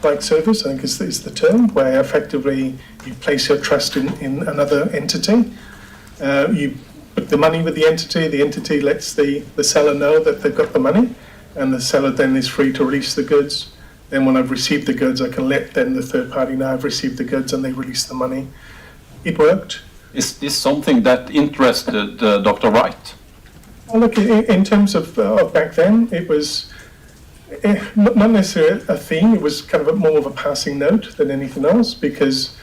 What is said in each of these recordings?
trust-like service, I think is the term, where effectively you place your trust in another entity. You put the money with the entity lets the seller know that they've got the money, and the seller then is free to release the goods. Then when I've received the goods, I can let then the third party know I've received the goods and they release the money. It worked. Is this something that interested Dr. Wright? Well, look, in terms of back then, it was not necessarily a theme. It was kind of more of a passing note than anything else, because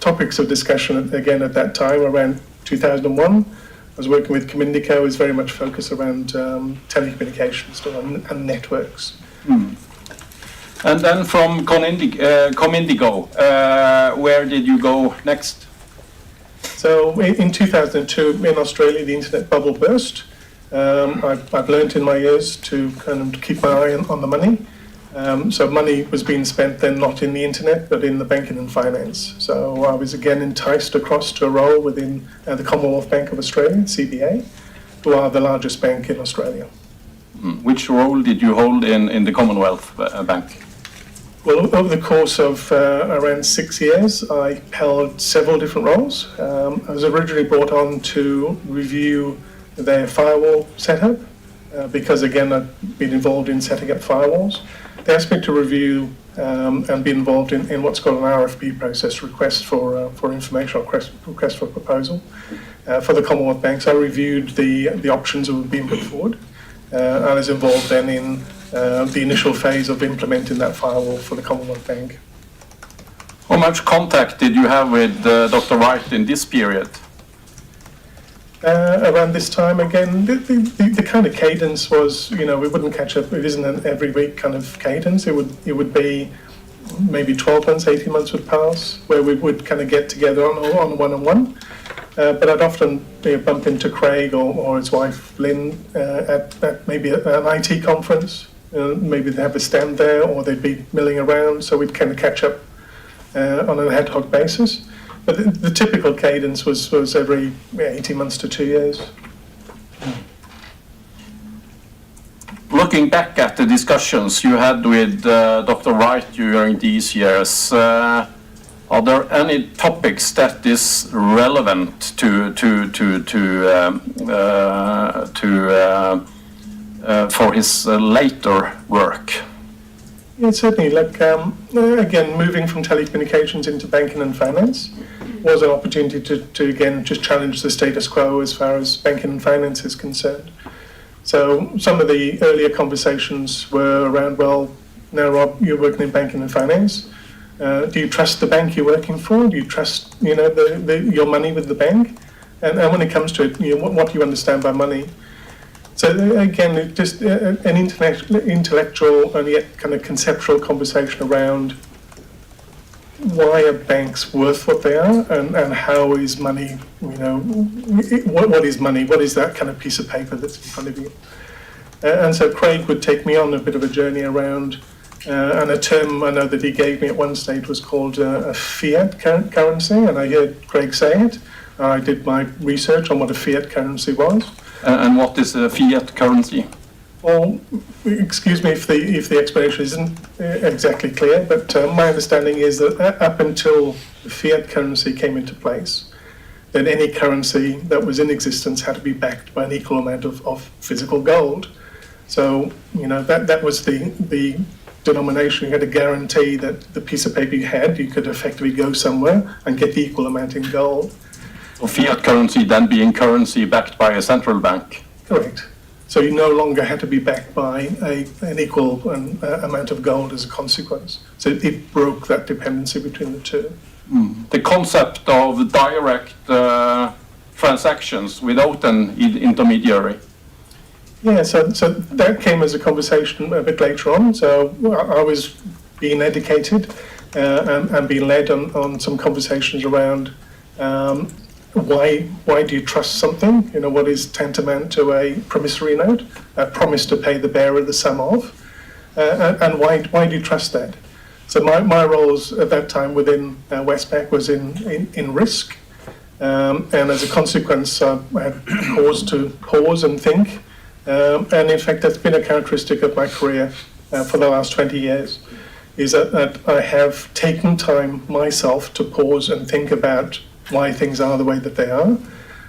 topics of discussion, again, at that time, around 2001, I was working with Comindico, was very much focused around telecommunications and networks. And then from Comindico, where did you go next? So in 2002, in Australia, the internet bubble burst. I've learned in my years to kind of keep my eye on the money. So money was being spent then not in the internet, but in the banking and finance. So I was again enticed across to a role within the Commonwealth Bank of Australia, CBA, who are the largest bank in Australia. Which role did you hold in the Commonwealth Bank? Well, over the course of around 6 years, I held several different roles. I was originally brought on to review their firewall setup, because again, I've been involved in setting up firewalls. They asked me to review and be involved in what's called an RFP process, request for information, or request for proposal, for the Commonwealth banks. I reviewed the options that were being put forward. I was involved then in the initial phase of implementing that firewall for the Commonwealth Bank. How much contact did you have with Dr. Wright in this period? Around this time, again, the kind of cadence was, we wouldn't catch up. It isn't an every week kind of cadence. It would be maybe 12 months, 18 months would pass, where we would kind of get together on one-on-one. But I'd often bump into Craig or his wife Lynn at maybe an IT conference. Maybe they'd have a stand there, or they'd be milling around, so we'd kind of catch up on an ad hoc basis. But the typical cadence was every 18 months to 2 years. Looking back at the discussions you had with Dr. Wright during these years, are there any topics that is relevant for his later work? Yeah, certainly. Again, moving from telecommunications into banking and finance was an opportunity to again just challenge the status quo as far as banking and finance is concerned. So some of the earlier conversations were around, well, now Rob, you're working in banking and finance. Do you trust the bank you're working for? Do you trust your money with the bank? And when it comes to it, what do you understand by money? So again, just an intellectual and yet kind of conceptual conversation around why are banks worth what they are, and how is money, what is money? What is that kind of piece of paper that's in front of you? And so Craig would take me on a bit of a journey around, and a term I know that he gave me at one stage was called a fiat currency, and I heard Craig say it. I did my research on what a fiat currency was. And what is a fiat currency? Well, excuse me if the explanation isn't exactly clear, but my understanding is that up until the fiat currency came into place, then any currency that was in existence had to be backed by an equal amount of physical gold. So, that was the denomination. You had to guarantee that the piece of paper you had, you could effectively go somewhere and get the equal amount in gold. So fiat currency then being currency backed by a central bank? Correct. So you no longer had to be backed by an equal amount of gold as a consequence. So it broke that dependency between the two. The concept of direct transactions without an intermediary. Yeah, so that came as a conversation a bit later on. So I was being educated and being led on some conversations around why do you trust something? What is tantamount to a promissory note, a promise to pay the bearer the sum of, and why do you trust that? So my roles at that time within Westpac was in risk, and as a consequence, I had cause to pause and think, and in fact, that's been a characteristic of my career for the last 20 years. is that I have taken time myself to pause and think about why things are the way that they are.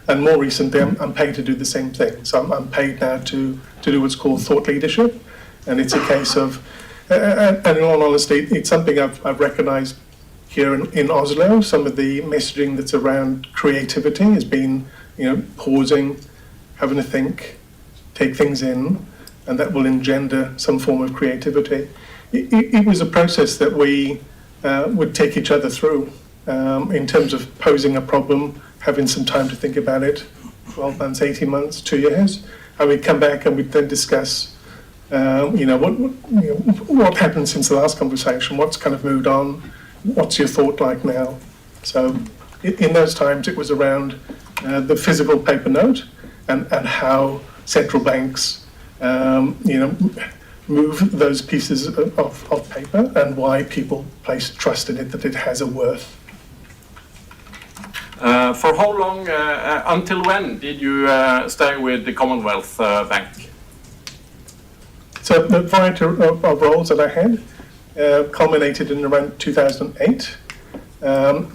And more recently, I'm paid to do the same thing. So I'm paid now to do what's called thought leadership. And it's a case of, and in all honesty, it's something I've recognised here in Oslo. Some of the messaging that's around creativity has been, pausing, having a think, take things in, and that will engender some form of creativity. It was a process that we would take each other through in terms of posing a problem, having some time to think about it, 12 months, 18 months, 2 years, and we'd come back and we'd then discuss, what happened since the last conversation, what's kind of moved on, what's your thought like now? So in those times it was around the physical paper note and how central banks, move those pieces of paper and why people place trust in it, that it has a worth. For how long, until when did you stay with the Commonwealth Bank? So the variety of roles that I had culminated in around 2008,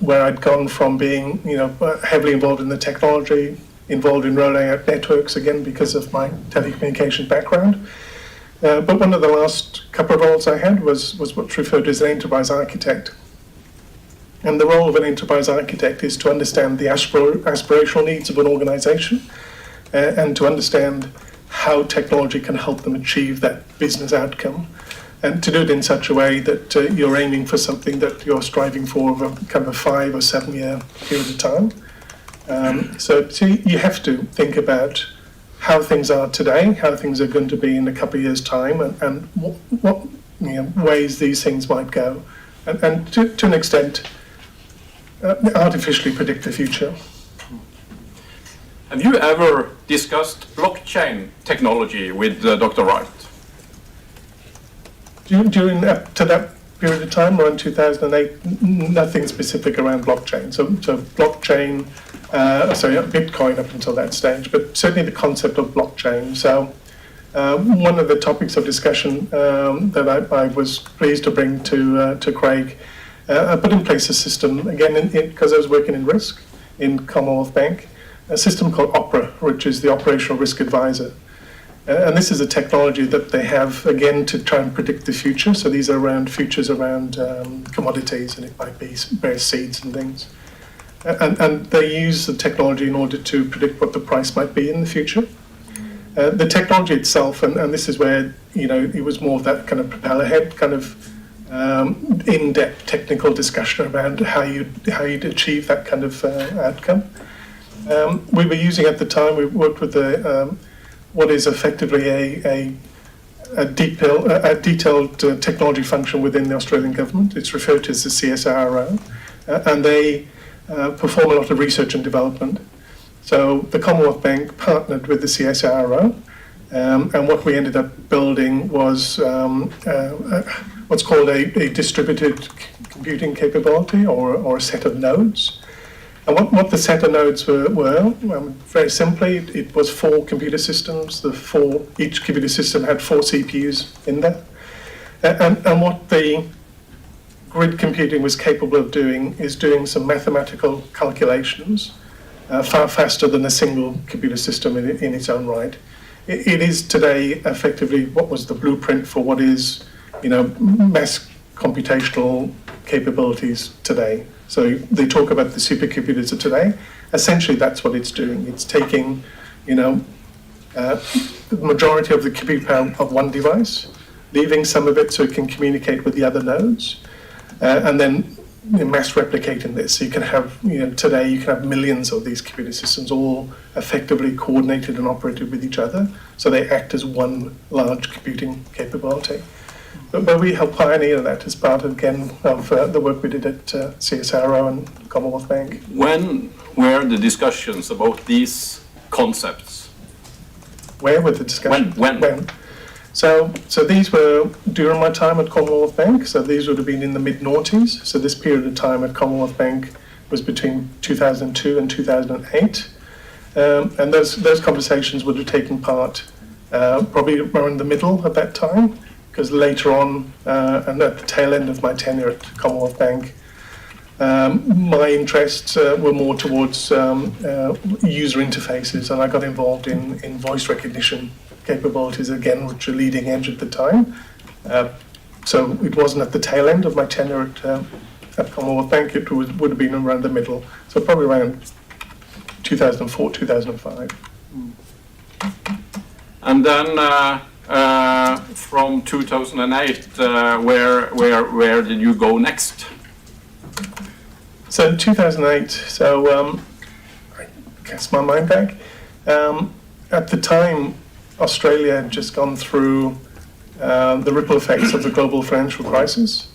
where I'd gone from being, heavily involved in the technology, involved in rolling out networks, again, because of my telecommunications background. But one of the last couple of roles I had was what's referred to as an enterprise architect. And the role of an enterprise architect is to understand the aspirational needs of an organization and to understand how technology can help them achieve that business outcome, and to do it in such a way that you're aiming for something that you're striving for over kind of a 5 or 7 year period of time. So you have to think about how things are today, how things are going to be in a couple of years' time, and what ways these things might go, and to an extent, artificially predict the future. Have you ever discussed blockchain technology with Dr. Wright? During up to that period of time, around 2008, nothing specific around blockchain. So blockchain, Bitcoin up until that stage, but certainly the concept of blockchain. So one of the topics of discussion that I was pleased to bring to Craig, I put in place a system, again, because I was working in risk in Commonwealth Bank, a system called OPERA, which is the Operational Risk Advisor. And this is a technology that they have, again, to try and predict the future. So these are futures around commodities, and it might be various seeds and things. And they use the technology in order to predict what the price might be in the future. The technology itself, and this is where, it was more of that kind of propeller head, kind of in-depth technical discussion around how you'd achieve that kind of outcome. We were using at the time, we worked with what is effectively a detailed technology function within the Australian government. It's referred to as the CSIRO, and they perform a lot of research and development. So the Commonwealth Bank partnered with the CSIRO, and what we ended up building was what's called a distributed computing capability, or a set of nodes. And what the set of nodes were very simply, it was 4 computer systems. Each computer system had 4 CPUs in there. And what the grid computing was capable of doing is doing some mathematical calculations far faster than a single computer system in its own right. It is today effectively what was the blueprint for what is, mass computational capabilities today. So they talk about the supercomputers of today. Essentially, that's what it's doing. It's taking, the majority of the compute power of one device, leaving some of it so it can communicate with the other nodes, and then mass replicating this. So you can have, today you can have millions of these computer systems all effectively coordinated and operated with each other. So they act as one large computing capability. But we helped pioneer that as part, again, of the work we did at CSIRO and Commonwealth Bank. When were the discussions about these concepts? Where were the discussions? When? So these were during my time at Commonwealth Bank. So these would have been in the mid-noughties. So this period of time at Commonwealth Bank was between 2002 and 2008. And those conversations would have taken part probably around the middle of that time. because later on, and at the tail end of my tenure at Commonwealth Bank, my interests were more towards user interfaces, and I got involved in voice recognition capabilities, again, which are leading edge at the time. So it wasn't at the tail end of my tenure at Commonwealth Bank, it would have been around the middle, so probably around 2004, 2005. And then from 2008, where did you go next? So in 2008, I cast my mind back. At the time, Australia had just gone through the ripple effects of the global financial crisis.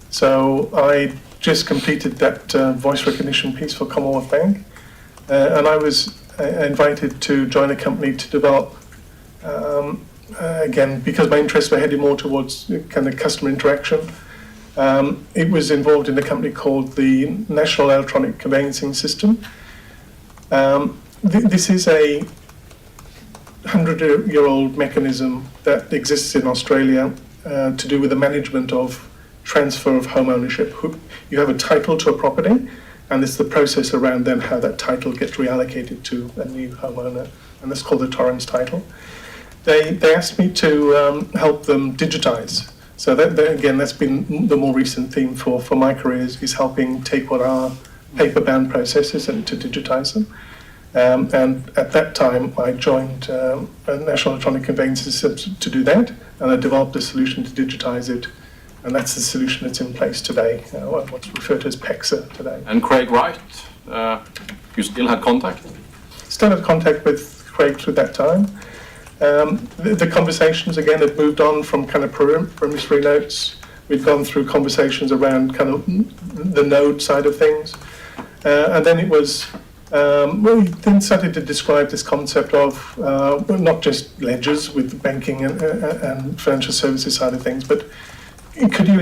So I just completed that voice recognition piece for Commonwealth Bank, and I was invited to join a company to develop, again, because my interests were heading more towards kind of customer interaction. It was involved in a company called the National Electronic Conveyancing System. This is a 100-year-old mechanism that exists in Australia to do with the management of transfer of home ownership. You have a title to a property, and it's the process around then how that title gets reallocated to a new homeowner, and that's called the Torrens title. They asked me to help them digitize. So that again, that's been the more recent theme for my career is helping take what are paper-bound processes and to digitize them. And at that time, I joined a National Electronic Conveyancing System to do that, and I developed a solution to digitize it, and that's the solution that's in place today, what's referred to as PEXA today. And Craig Wright, you still had contact? Still had contact with Craig through that time. The conversations, again, had moved on from kind of promissory notes. We'd gone through conversations around kind of the node side of things. And then it was, we then started to describe this concept of not just ledgers with the banking and financial services side of things, but could you